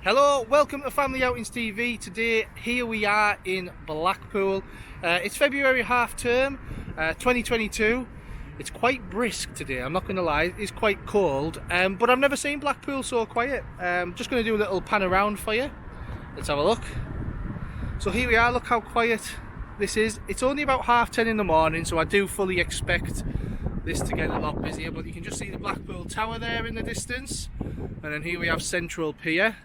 Hello, welcome to Family Outings TV. Today, here we are in Blackpool. It's February half term, 2022. It's quite brisk today, I'm not going to lie. It's quite cold, but I've never seen Blackpool so quiet. Just going to do a little pan around for you. Let's have a look. So here we are, look how quiet this is. It's only about 10:30 in the morning, so I do fully expect this to get a lot busier, but you can just see the Blackpool Tower there in the distance. And then here we have Central Pier.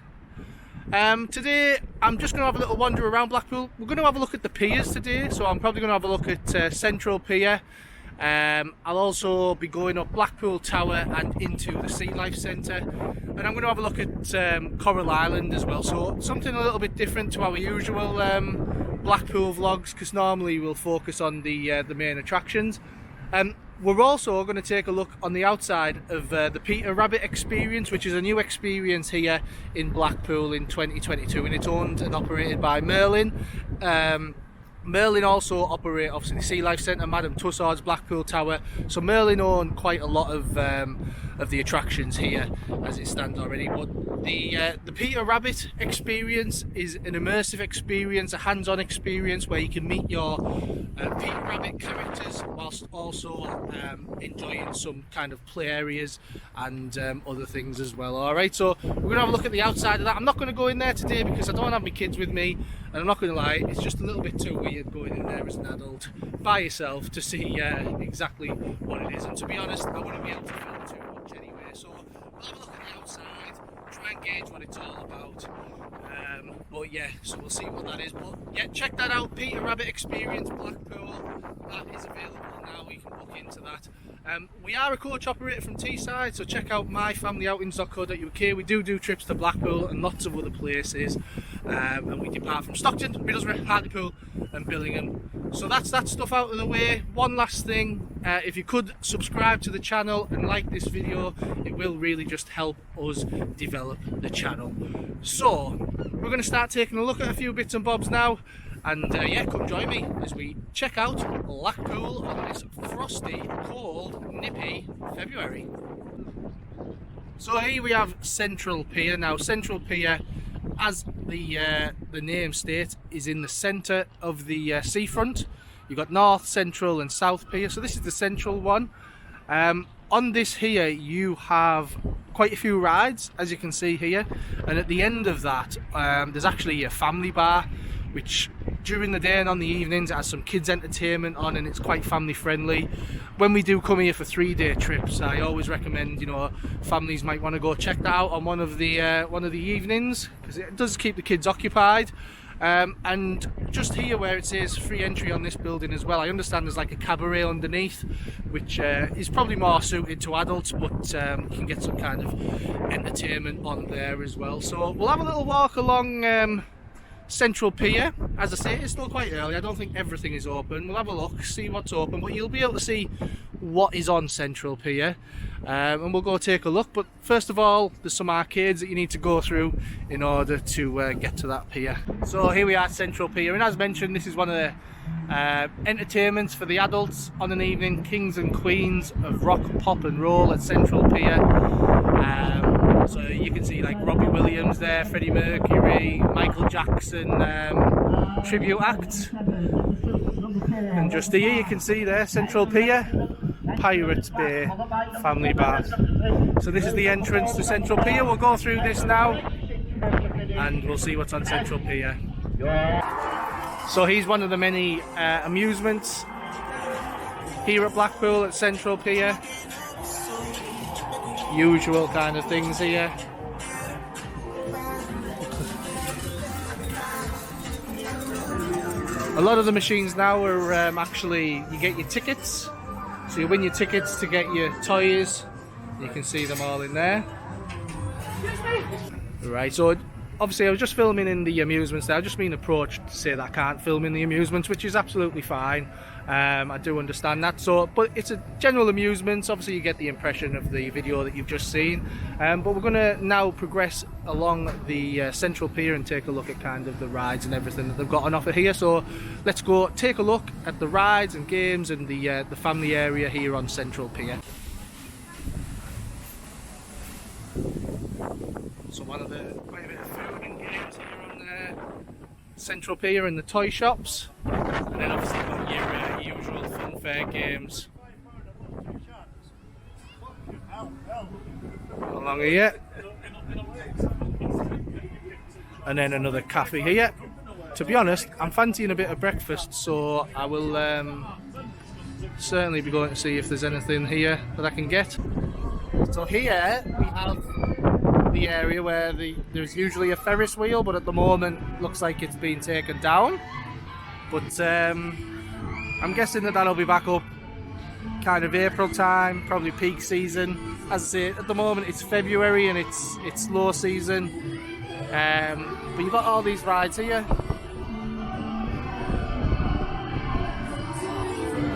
Today I'm just going to have a little wander around Blackpool. We're going to have a look at the piers today, so I'm probably going to have a look at Central Pier. I'll also be going up Blackpool Tower and into the Sea Life Centre, and I'm going to have a look at Coral Island as well, so something a little bit different to our usual Blackpool vlogs, because normally we'll focus on the main attractions. We're also going to take a look on the outside of the Peter Rabbit experience, which is a new experience here in Blackpool in 2022, and it's owned and operated by Merlin. Merlin also operate obviously the Sea Life Centre, Madame Tussauds, Blackpool Tower, so Merlin own quite a lot of the attractions here as it stands already. But the Peter Rabbit experience is an immersive experience, a hands-on experience where you can meet your Peter Rabbit characters whilst also enjoying some kind of play areas and other things as well. Alright, so we're going to have a look at the outside of that. I'm not going to go in there today because I don't have my kids with me, and I'm not going to lie, it's just a little bit too weird going in there as an adult by yourself to see exactly what it is. And to be honest, I wouldn't be able to film too much anyway. So we'll have a look at the outside, try and gauge what it's all about. But yeah, so we'll see what that is. But yeah, check that out, Peter Rabbit Experience Blackpool. That is available now, we can look into that. We are a coach operator from Teesside, so check out myfamilyoutings.co.uk. We do trips to Blackpool and lots of other places, and we depart from Stockton, Middlesbrough, Hartlepool and Billingham. So that's that stuff out of the way. One last thing, if you could subscribe to the channel and like this video, it will really just help us develop the channel. So we're going to start taking a look at a few bits and bobs now. And yeah, come join me as we check out Blackpool on this frosty, cold, nippy February. So here we have Central Pier. Now Central Pier, as the name states, is in the centre of the seafront. You've got North, Central and South Pier, so this is the central one. On this here you have quite a few rides, as you can see here, and at the end of that there's actually a family bar, which during the day and on the evenings it has some kids entertainment on, and it's quite family friendly. When we do come here for 3-day trips, I always recommend, you know, families might want to go check that out on one of the evenings, because it does keep the kids occupied. And just here where it says free entry on this building as well, I understand there's like a cabaret underneath, which is probably more suited to adults, but you can get some kind of entertainment on there as well. So we'll have a little walk along Central Pier. As I say, it's still quite early, I don't think everything is open. We'll have a look, see what's open, but you'll be able to see what is on Central Pier, and we'll go take a look. But first of all, there's some arcades that you need to go through in order to get to that pier. So here we are at Central Pier, and as mentioned, this is one of the entertainments for the adults on an evening. Kings and Queens of Rock, Pop and Roll at Central Pier. So you can see like Robbie Williams there, Freddie Mercury, Michael Jackson tribute act. And just here you can see there, Central Pier, Pirates Bay Family Bar. So this is the entrance to Central Pier. We'll go through this now and we'll see what's on Central Pier. So here's one of the many amusements here at Blackpool at Central Pier. Usual kind of things here. A lot of the machines now are actually, you get your tickets, so you win your tickets to get your toys. You can see them all in there. Right, so obviously I was just filming in the amusements there. I've just been approached to say that I can't film in the amusements, which is absolutely fine. I do understand that. So, but it's a general amusement. Obviously you get the impression of the video that you've just seen. But we're going to now progress along the Central Pier and take a look at kind of the rides and everything that they've got on offer here. So let's go take a look at the rides and games and the family area here on Central Pier. So quite a bit of food and games here on Central Pier in the toy shops. And then obviously got your usual fun fair games along here. And then another cafe here. To be honest, I'm fancying a bit of breakfast, so I will certainly be going to see if there's anything here that I can get. So here we have the area where there's usually a Ferris wheel, but at the moment looks like it's been taken down. But I'm guessing that'll be back up kind of April time, probably peak season. As I say, at the moment it's February and it's low season. But you've got all these rides here.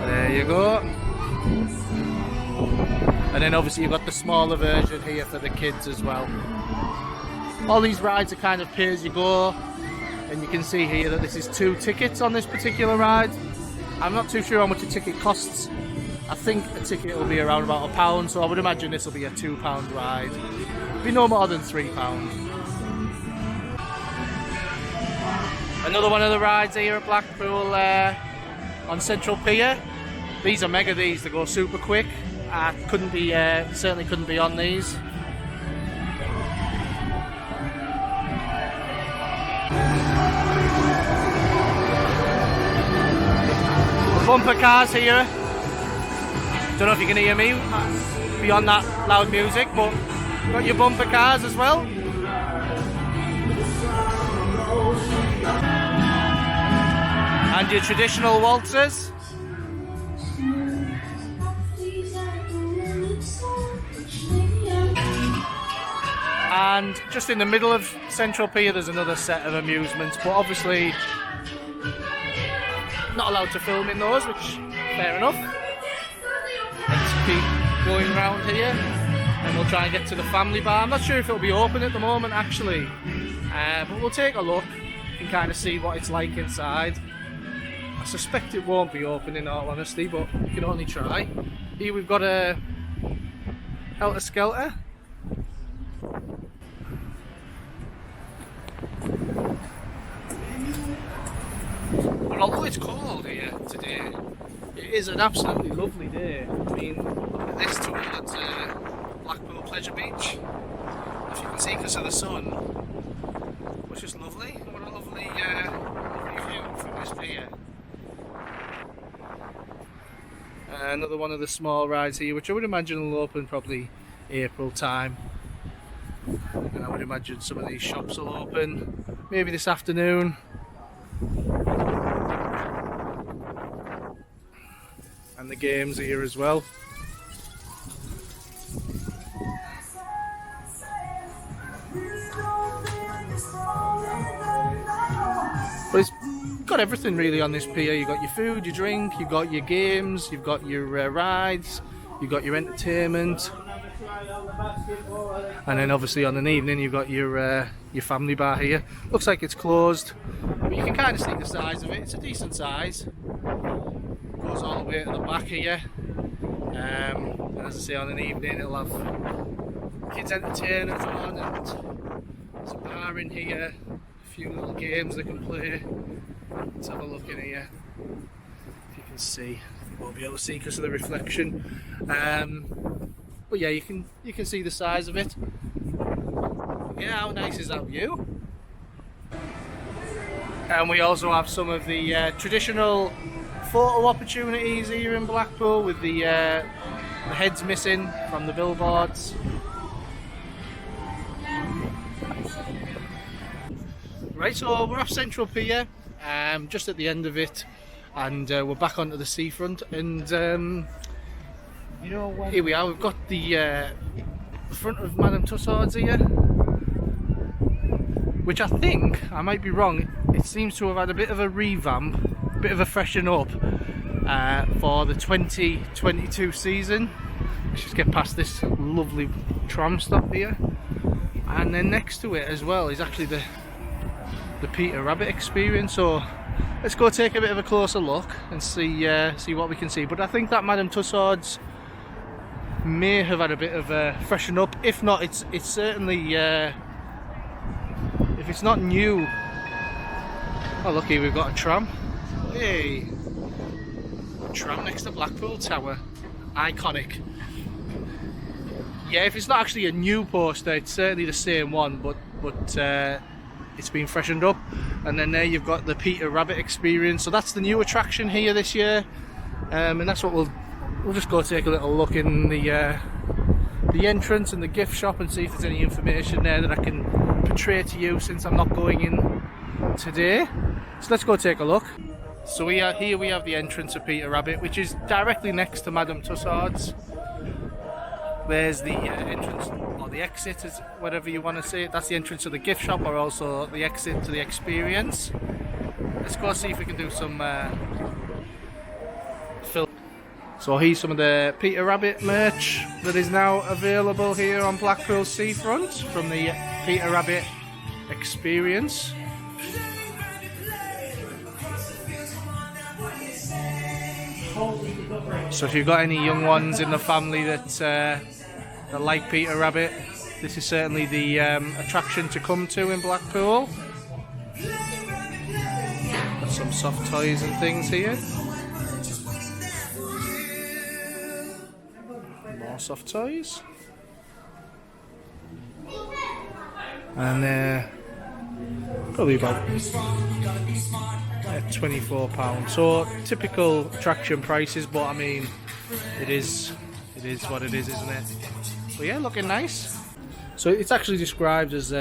There you go. And then obviously you've got the smaller version here for the kids as well. All these rides are kind of pay as you go, and you can see here that this is 2 tickets on this particular ride. I'm not too sure how much a ticket costs. I think a ticket will be around about £1, so I would imagine this will be a £2 ride. It'll be no more than £3. Another one of the rides here at Blackpool on Central Pier. These are mega, they go super quick. I certainly couldn't be on these. Bumper cars here. Don't know if you can hear me beyond that loud music, but you've got your bumper cars as well. And your traditional waltzers. And just in the middle of Central Pier there's another set of amusements, but obviously not allowed to film in those, which fair enough. Let's keep going around here and we'll try and get to the family bar. I'm not sure if it'll be open at the moment actually, but we'll take a look and kind of see what it's like inside. I suspect it won't be open in all honesty, but we can only try. Here we've got a Helter Skelter. But although it's cold here today, it is an absolutely lovely day. I mean, look at this towards Blackpool Pleasure Beach. If you can see because of the sun, it's just lovely. What a lovely view from this pier. Another one of the small rides here, which I would imagine will open probably April time. And I would imagine some of these shops will open maybe this afternoon. And the games here as well. But it's got everything really on this pier. You've got your food, your drink, you've got your games, you've got your rides, you've got your entertainment. And then obviously on an evening you've got your family bar here. Looks like it's closed, but you can kind of see the size of it. It's a decent size. Goes all the way to the back here. And as I say, on an evening it'll have kids entertainment on, and there's a bar in here, a few little games they can play. Let's have a look in here. If you can see, you won't be able to see because of the reflection. But yeah, you can see the size of it. Yeah, how nice is that view? And we also have some of the traditional photo opportunities here in Blackpool with the heads missing from the billboards. Right, so we're off Central Pier, just at the end of it, and we're back onto the seafront, and here we are. We've got the front of Madame Tussauds here, which I think, I might be wrong, it seems to have had a bit of a revamp, a bit of a freshen up for the 2022 season. Let's just get past this lovely tram stop here, and then next to it as well is actually the Peter Rabbit experience. So let's go take a bit of a closer look and see what we can see. But I think that Madame Tussauds may have had a bit of a freshen up. If not, it's certainly if it's not new. Oh, look here, we've got a tram. Hey, tram next to Blackpool Tower, iconic. Yeah, if it's not actually a new poster, it's certainly the same one, but it's been freshened up. And then there you've got the Peter Rabbit experience. So that's the new attraction here this year, and that's what we'll just go take a little look in the entrance and the gift shop and see if there's any information there that I can portray to you, since I'm not going in today. So let's go take a look. So we are here. We have the entrance of Peter Rabbit, which is directly next to Madame Tussauds. There's the entrance, or the exit, is whatever you want to say. That's the entrance to the gift shop, or also the exit to the experience. Let's go see if we can do some film. So here's some of the Peter Rabbit merch that is now available here on Blackpool Seafront from the Peter Rabbit experience. So if you've got any young ones in the family that like Peter Rabbit, this is certainly the attraction to come to in Blackpool. Got some soft toys and things here. More soft toys. And probably about £24. So typical attraction prices, but I mean, it is what it is, isn't it? But yeah, looking nice. So it's actually described as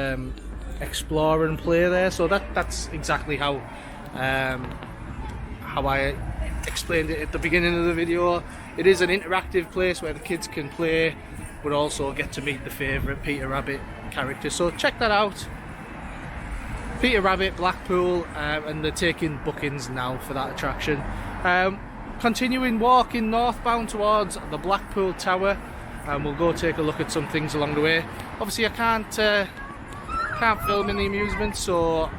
explore and play there. So that's exactly how I explained it at the beginning of the video. It is an interactive place where the kids can play, but also get to meet the favourite Peter Rabbit character. So check that out. Peter Rabbit, Blackpool, and they're taking bookings now for that attraction. Continuing walking northbound towards the Blackpool Tower, and we'll go take a look at some things along the way. Obviously I can't film in the amusement, so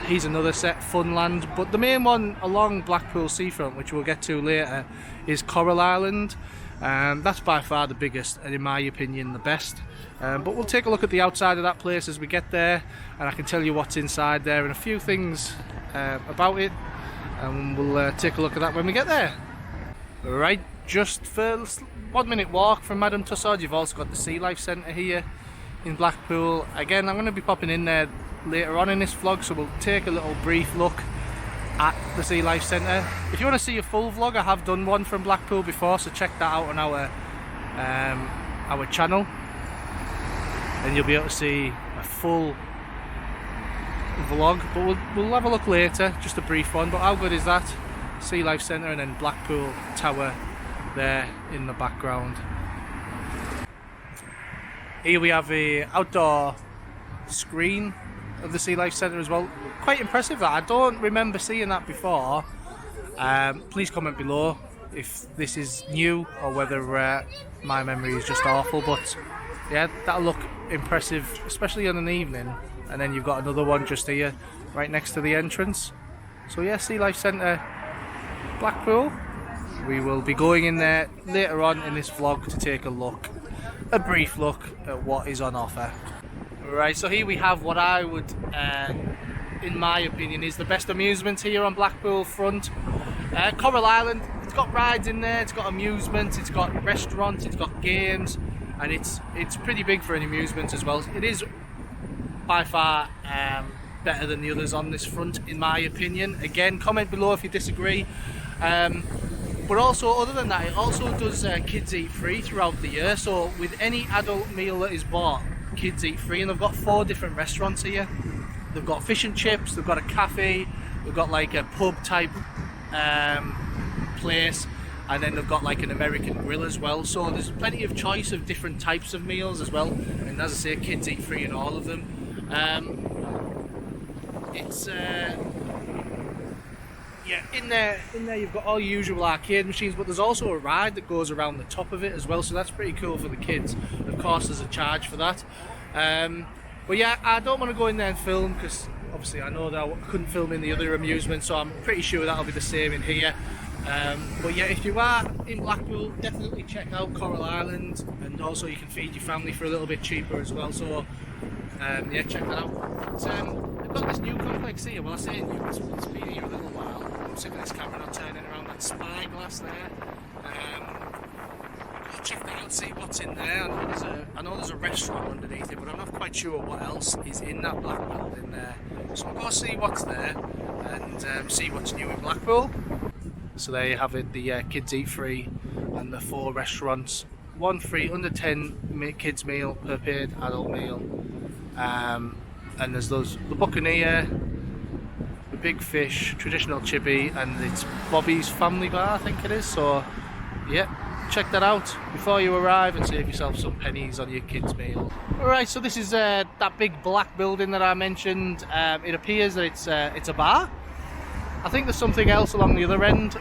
here's another set, Funland. But the main one along Blackpool Seafront, which we'll get to later, is Coral Island. That's by far the biggest, and in my opinion the best. But we'll take a look at the outside of that place as we get there, and I can tell you what's inside there and a few things about it, and we'll take a look at that when we get there. Right, just for 1 minute walk from Madame Tussauds, you've also got the Sea Life Centre here in Blackpool. Again, I'm going to be popping in there later on in this vlog, so we'll take a little brief look at the Sea Life Centre. If you want to see a full vlog, I have done one from Blackpool before, so check that out on our channel, and you'll be able to see a full vlog. But we'll have a look later, just a brief one. But how good is that? Sea Life Centre, and then Blackpool Tower there in the background. Here we have a outdoor screen of the Sea Life Centre as well. Quite impressive that. I don't remember seeing that before. Please comment below if this is new or whether my memory is just awful, but yeah, that'll look impressive, especially on an evening. And then you've got another one just here right next to the entrance. So yeah, Sea Life Centre, Blackpool. We will be going in there later on in this vlog to take a brief look at what is on offer. Right, so here we have what I would, in my opinion, is the best amusement here on Blackpool front. Coral Island, it's got rides in there, it's got amusement, it's got restaurants, it's got games, and it's pretty big for an amusement as well. It is by far better than the others on this front, in my opinion. Again, comment below if you disagree. But also, other than that, it also does kids eat free throughout the year. So with any adult meal that is bought, kids eat free. And they've got 4 different restaurants here. They've got fish and chips, they've got a cafe, they've got like a pub type place, and then they've got like an American grill as well. So there's plenty of choice of different types of meals as well. And as I say, kids eat free in all of them. Yeah, in there you've got all your usual arcade machines, but there's also a ride that goes around the top of it as well, so that's pretty cool for the kids. Of course, there's a charge for that. But yeah, I don't want to go in there and film, because obviously I know that I couldn't film in the other amusement, so I'm pretty sure that'll be the same in here. But yeah, if you are in Blackpool, definitely check out Coral Island, and also you can feed your family for a little bit cheaper as well. So yeah, check that out. But, they've got this new complex here. Well, I say new, it's been here a little while. I'm sick of this camera not turning around that spyglass there. Check that out, see what's in there. I know there's a restaurant underneath it, but I'm not quite sure what else is in that black building there. So I'll go see what's there and see what's new in Blackpool. So there you have it, the kids eat free and the 4 restaurants. 1 free under 10 kids meal per paid adult meal. And there's the Buccaneer, the Big Fish, traditional chippy, and it's Bobby's Family Bar, I think it is. So yeah, check that out before you arrive and save yourself some pennies on your kids' meal. Alright, so this is that big black building that I mentioned. It appears that it's a bar. I think there's something else along the other end,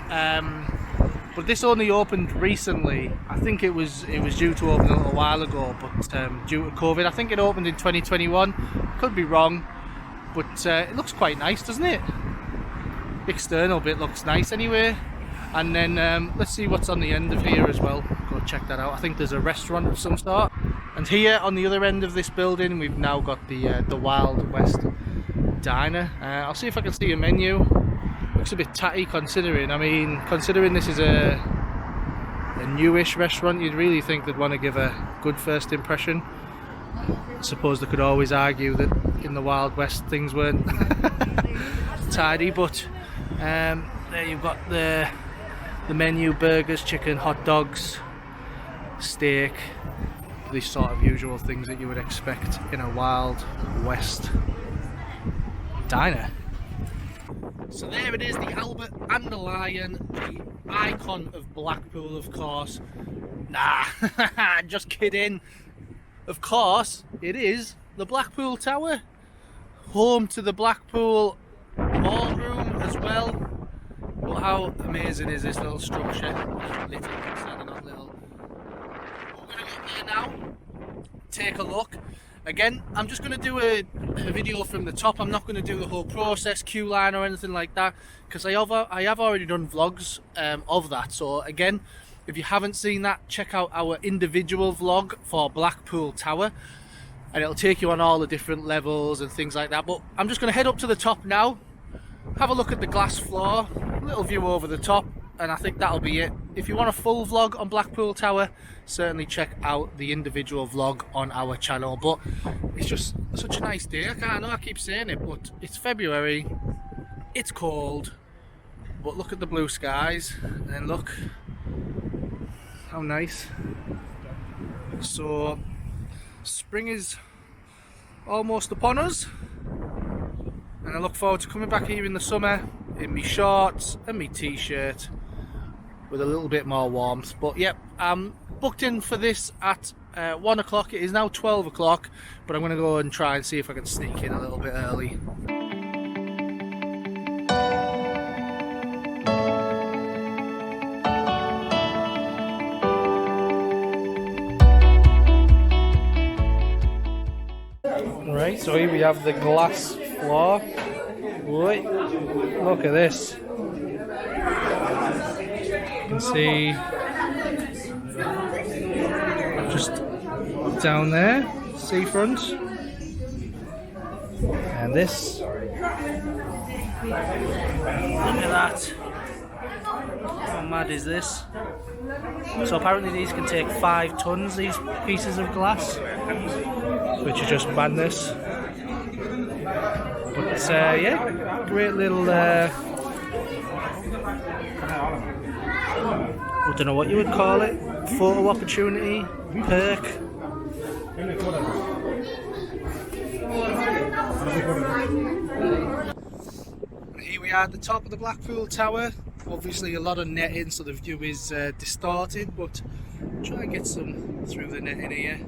but this only opened recently. I think it was due to open a little while ago, but due to COVID, I think it opened in 2021. Could be wrong, but it looks quite nice, doesn't it? The external bit looks nice anyway. And then let's see what's on the end of here as well. Go check that out. I think there's a restaurant of some sort. And here on the other end of this building, we've now got the Wild West Diner. I'll see if I can see a menu. Looks a bit tatty considering. I mean, considering this is a newish restaurant, you'd really think they'd want to give a good first impression. I suppose they could always argue that in the Wild West things weren't tidy, but there you've got the menu: burgers, chicken, hot dogs, steak, these sort of usual things that you would expect in a Wild West diner. So there it is, the Albert and the Lion, the icon of Blackpool, of course. Nah, just kidding. Of course, it is the Blackpool Tower, home to the Blackpool Ballroom as well. But how amazing is this little structure? Little, not little. We're going to go there now, take a look. Again, I'm just going to do a video from the top. I'm not going to do the whole process, queue line or anything like that, because I have already done vlogs of that. So again, if you haven't seen that, check out our individual vlog for Blackpool Tower, and it'll take you on all the different levels and things like that. But I'm just going to head up to the top now, have a look at the glass floor, a little view over the top, and I think that'll be it. If you want a full vlog on Blackpool Tower, certainly check out the individual vlog on our channel. But it's just such a nice day. I know I keep saying it, but it's February, it's cold, but look at the blue skies, and then look how nice. So spring is almost upon us, and I look forward to coming back here in the summer in my shorts and my t-shirt with a little bit more warmth. But yep, I'm booked in for this at 1 o'clock. It is now 12 o'clock, but I'm going to go and try and see if I can sneak in a little bit early. Right, so here we have the glass floor. Wait, look at this. You can see just down there, Seafront, and this. Look at that. How mad is this? So apparently these can take 5 tons, these pieces of glass, which is just madness. But yeah, great little I don't know what you would call it, photo opportunity, perk. Here we are at the top of the Blackpool Tower. Obviously a lot of netting, so the view is distorted, but try and get some through the netting here.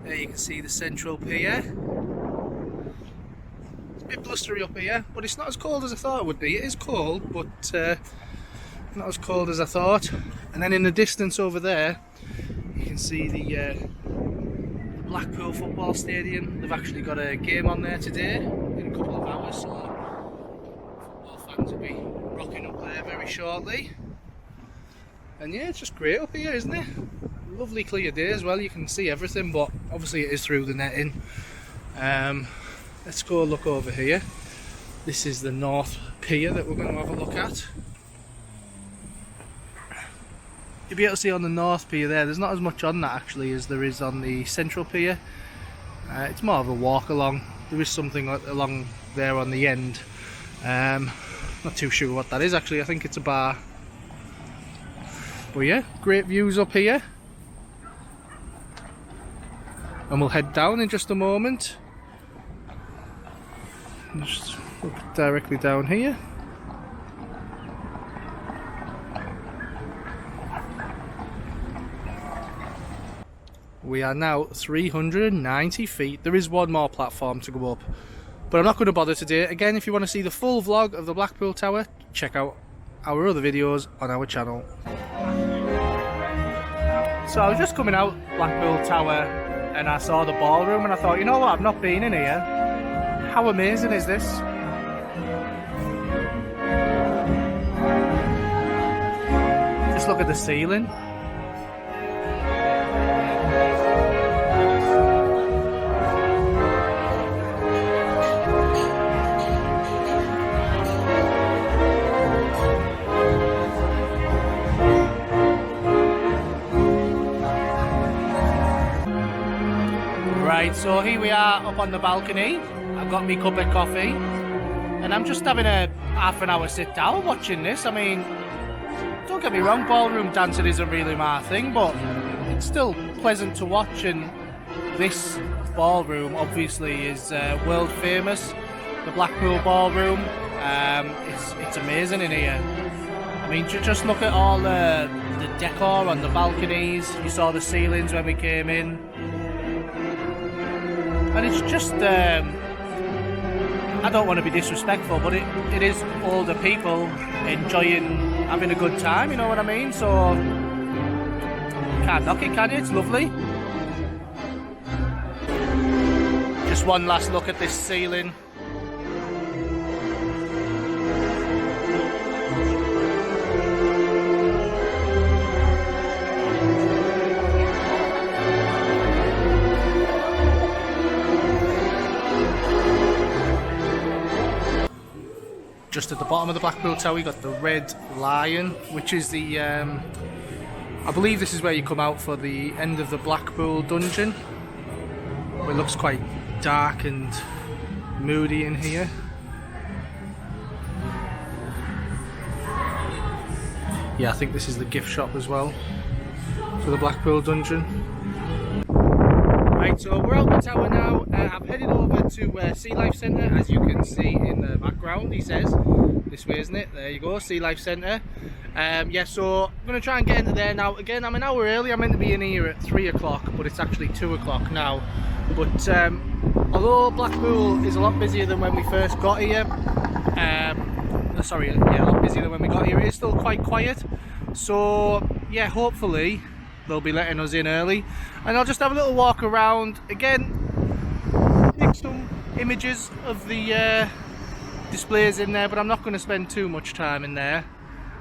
There you can see the central pier. It's a bit blustery up here, but it's not as cold as I thought it would be. It is cold, but not as cold as I thought. And then in the distance over there, you can see the Blackpool football stadium. They've actually got a game on there today in a couple of hours, so football fans will be rocking up there very shortly. shortly. And yeah, it's just great up here, isn't it? Lovely clear day as well, you can see everything, but obviously it is through the netting. Let's go look over here. This is the North Pier that we're going to have a look at. You'll be able to see on the North Pier there's not as much on that actually as there is on the Central Pier. It's more of a walk along. There is something along there on the end. Not too sure what that is actually, I think it's a bar. But yeah, great views up here. And we'll head down in just a moment. Just look directly down here. We are now 390 feet. There is one more platform to go up, but I'm not going to bother today. Again, if you want to see the full vlog of the Blackpool Tower, check out our other videos on our channel. So I was just coming out Blackpool Tower and I saw the ballroom and I thought, you know what, I've not been in here. How amazing is this? Just look at the ceiling. Right, so here we are up on the balcony. I've got me cup of coffee and I'm just having a half an hour sit down watching this. I mean, don't get me wrong, ballroom dancing isn't really my thing, but it's still pleasant to watch, and this ballroom obviously is world famous, the Blackpool Ballroom. It's amazing in here. I mean, just look at all the decor on the balconies. You saw the ceilings when we came in. And it's just, I don't want to be disrespectful, but it is older people enjoying having a good time, you know what I mean? So, can't knock it, can you? It's lovely. Just one last look at this ceiling. Just at the bottom of the Blackpool Tower, you got the Red Lion, which is the, I believe this is where you come out for the end of the Blackpool dungeon. It looks quite dark and moody in here. Yeah, I think this is the gift shop as well for the Blackpool dungeon. Right, so we're out the tower now. I've headed over to Sea Life Centre, as you can see in the background. He says this way, isn't it? There you go, Sea Life Centre. Yeah, so I'm going to try and get into there now. Again, I'm an hour early. I'm meant to be in here at 3 o'clock, but it's actually 2 o'clock now. But although Blackpool is a lot busier than when we first got here, sorry, yeah, a lot busier than when we got here, it is still quite quiet. So yeah, hopefully they'll be letting us in early, and I'll just have a little walk around again, take some images of the displays in there, but I'm not going to spend too much time in there.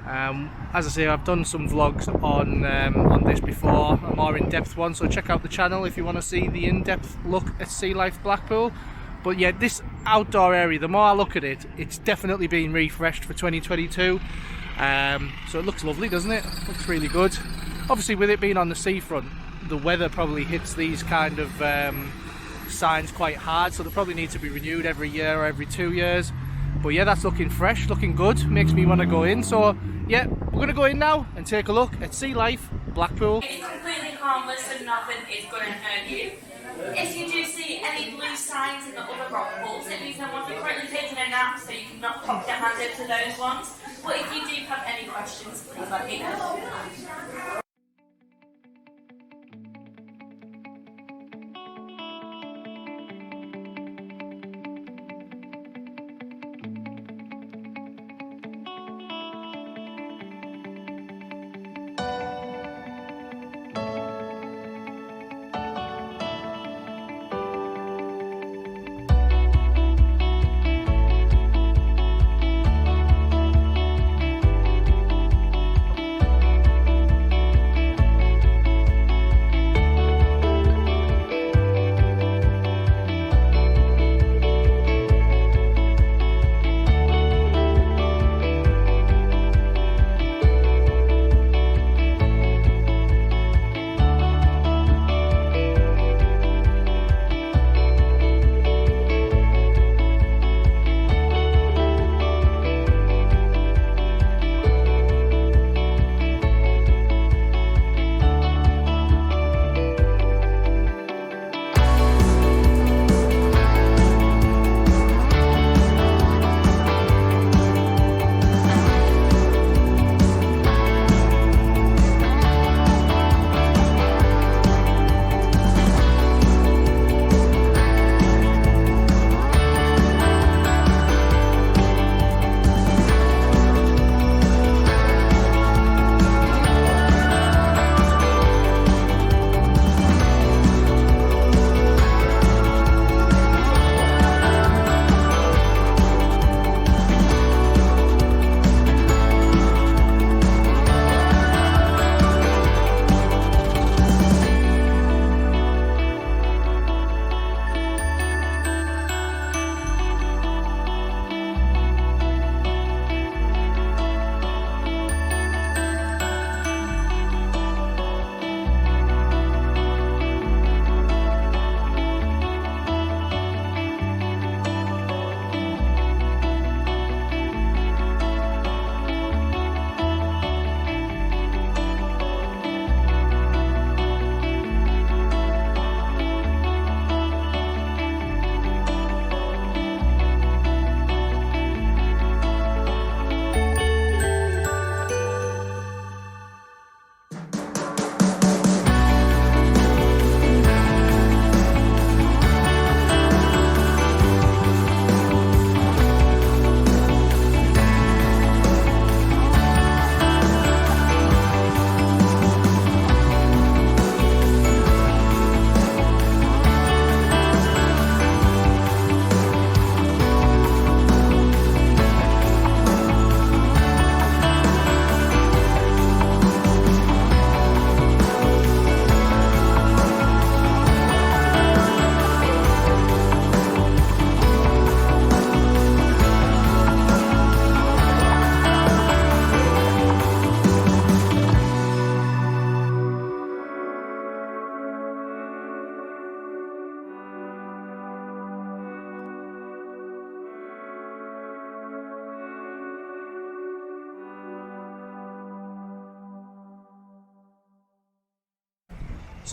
As I say, I've done some vlogs on this before, a more in-depth one, so check out the channel if you want to see the in-depth look at Sea Life Blackpool. But yeah, this outdoor area, the more I look at it, it's definitely been refreshed for 2022. So it looks lovely, doesn't it? Looks really good. Obviously, with it being on the seafront, the weather probably hits these kind of signs quite hard, so they probably need to be renewed every year or every 2 years. But yeah, that's looking fresh, looking good, makes me want to go in. So yeah, we're going to go in now and take a look at Sea Life Blackpool. It's completely harmless and nothing is going to hurt you. If you do see any blue signs in the other rock pools, it means someone's currently taking a nap, so you cannot pop your hand into those ones. But if you do have any questions, please let me know.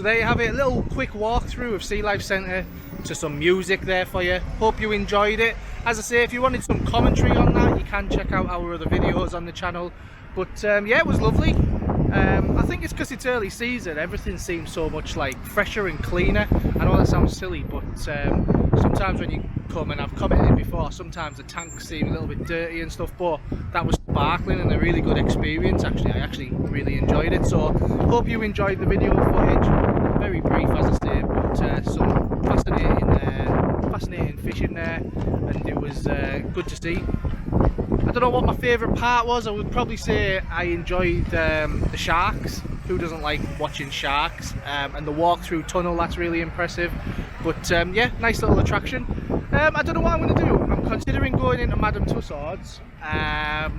So there you have it, a little quick walkthrough of Sea Life Centre, to some music there for you. Hope you enjoyed it. As I say, if you wanted some commentary on that, you can check out our other videos on the channel. But yeah, it was lovely. I think it's because it's early season, everything seems so much like fresher and cleaner. I know that sounds silly, but sometimes when you come, and I've commented before, sometimes the tanks seem a little bit dirty and stuff, but that was sparkling and a really good experience. Actually, I actually really enjoyed it. So hope you enjoyed the video footage. Very brief, as I say, but some fascinating fishing there, and it was good to see. I don't know what my favourite part was. I would probably say I enjoyed the sharks. Who doesn't like watching sharks? And the walk through tunnel, that's really impressive. But yeah, nice little attraction. I don't know what I'm going to do. I'm considering going into Madame Tussauds. I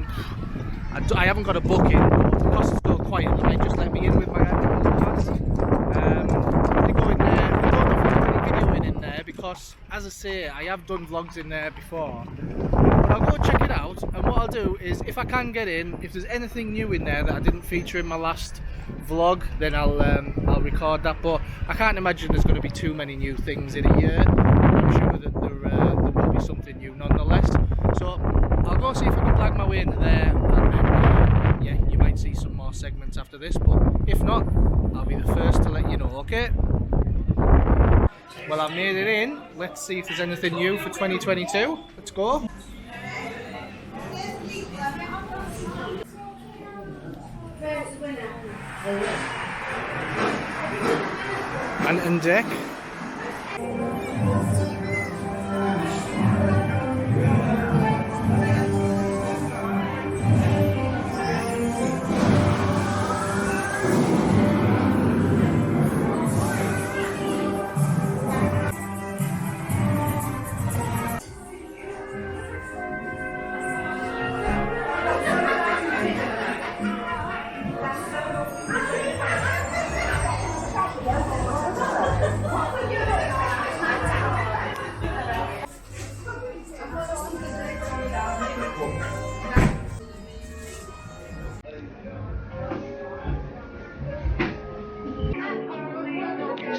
haven't got a booking, but the cost is still quite. They might just let me in with my annual pass. I'm going to go in there. I don't know if I'm going to be videoing in there because, as I say, I have done vlogs in there before. I'll go check it out, and what I'll do is, if I can get in, if there's anything new in there that I didn't feature in my last vlog, then I'll record that. But I can't imagine there's going to be too many new things in a year. I'm sure that there will be something new nonetheless. So I'll go see if I can blag my way into there, and then yeah, you might see some more segments after this. But if not, I'll be the first to let you know. Okay. Well, I've made it in. Let's see if there's anything new for 2022. Let's go. And deck.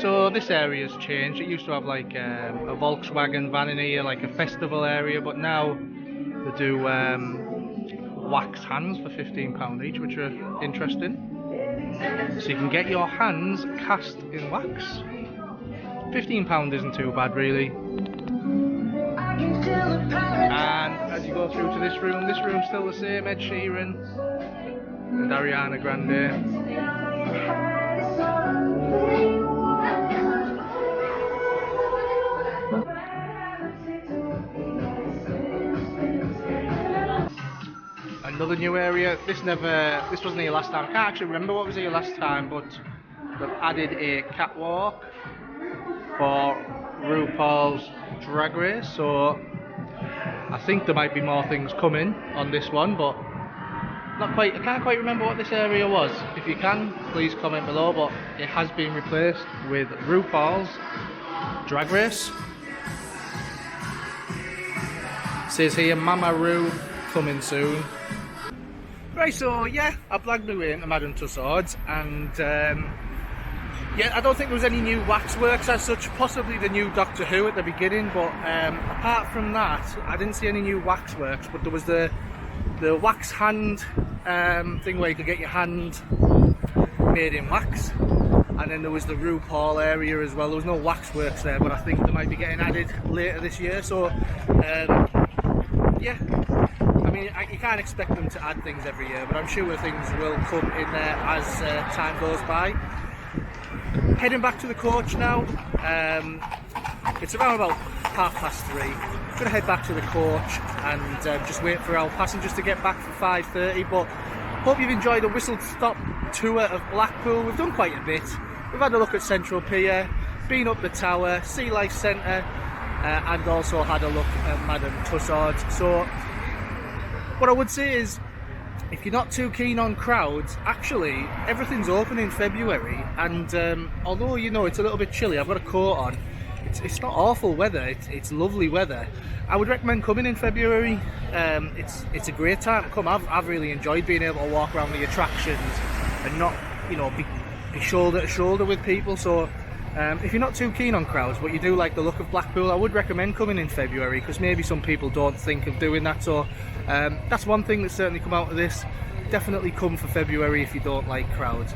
So this area's changed. It used to have like a Volkswagen van in here, like a festival area, but now they do wax hands for £15 each, which are interesting. So you can get your hands cast in wax. £15 isn't too bad really. And as you go through to this room's still the same, Ed Sheeran and Ariana Grande. Another new area. This wasn't here last time. I can't actually remember what was here last time, but they've added a catwalk for RuPaul's Drag Race, so I think there might be more things coming on this one, but not quite. I can't quite remember what this area was. If you can, please comment below, but it has been replaced with RuPaul's Drag Race. It says here Mama Ru coming soon. Right, so yeah, I blagged my way into Madame Tussauds, and yeah, I don't think there was any new waxworks as such, possibly the new Doctor Who at the beginning, but apart from that, I didn't see any new waxworks, but there was the wax hand thing where you could get your hand made in wax, and then there was the RuPaul area as well. There was no waxworks there, but I think they might be getting added later this year, so yeah. I mean, you can't expect them to add things every year, but I'm sure things will come in there as time goes by. Heading back to the coach now. It's around about 3:30. I'm going to head back to the coach and just wait for our passengers to get back for 5:30. But hope you've enjoyed a whistle-stop tour of Blackpool. We've done quite a bit. We've had a look at Central Pier, been up the Tower, Sea Life Centre, and also had a look at Madame Tussauds. So what I would say is, if you're not too keen on crowds, actually everything's open in February, and although you know it's a little bit chilly, I've got a coat on, it's not awful weather, it's lovely weather. I would recommend coming in February. It's a great time to come. I've really enjoyed being able to walk around the attractions and not, you know, be be shoulder to shoulder with people. So if you're not too keen on crowds but you do like the look of Blackpool, I would recommend coming in February, because maybe some people don't think of doing that. So that's one thing that's certainly come out of this. Definitely come for February if you don't like crowds.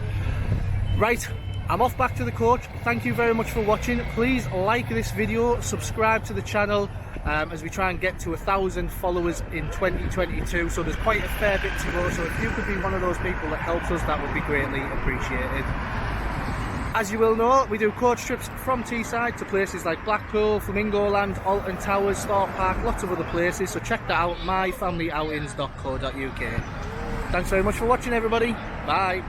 Right, I'm off back to the coach. Thank you very much for watching. Please like this video, subscribe to the channel as we try and get to 1,000 followers in 2022. So there's quite a fair bit to go. So if you could be one of those people that helps us, that would be greatly appreciated. As you will know, we do coach trips from Teesside to places like Blackpool, Flamingo Land, Alton Towers, Thorpe Park, lots of other places. So check that out, myfamilyoutings.co.uk. Thanks very much for watching, everybody. Bye.